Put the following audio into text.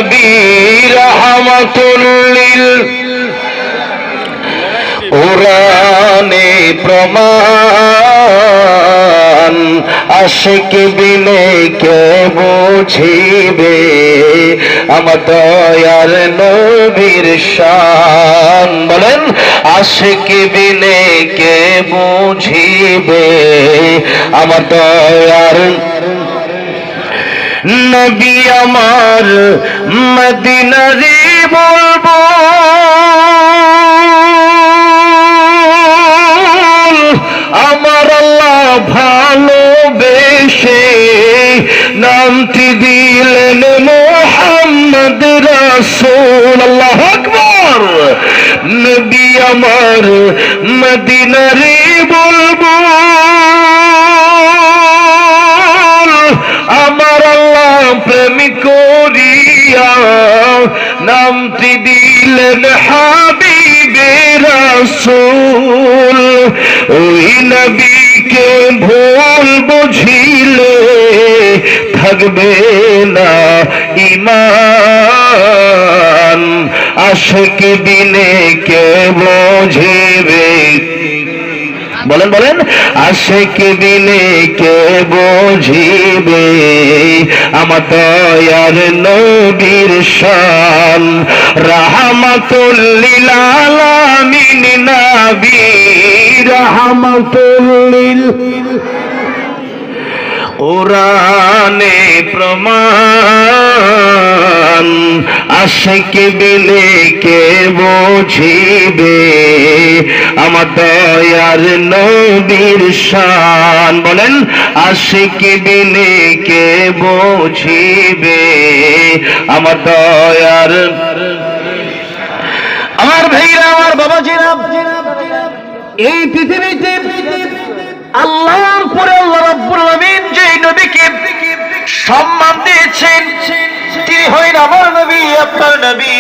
নবী রাহমাতুল লিল কোরআনে প্রমাণ আশিক বিনে কে বুঝিবে আমার দয়ার নবীর শান বলেন আশিক বিনে কে বুঝিবে আমার দয়ার নবী আমার মদিনারে বলবো আমার আল্লাহ ভালোবেসে নামটি দিলেন মুহাম্মদ রাসূল আল্লাহু আকবার নবী আমার মদিনারে বলবো আমার আল্লাহ প্রেম করিয়া নামটি দিলেন হাবিবে রাসূল ওই নবীকে ভুল বুঝিলে থাকবে না ঈমান আশিক দিনে কে বুঝিবে বলেন বলেন আশিক দিনে কে বুঝিবে আমার দয়ার নবীর শান রাহমাতুল লিল আলামিন নবী রাহমাতুল লিল কোরআনে প্রমাণ আশিক বিনে কে বুঝিবে আমার দয়ার নবীর শান বলেন আশিক বিনে কে বুঝিবে আমার দয়ার আমার ভাইরা আমার বাবাজিরা এই পৃথিবীতে আল্লাহর পরে আল্লাহ রাব্বুল আলামিন যে নবীকে সম্মান দিয়েছেন তিনি হলেন আমার নবী আপনার নবী।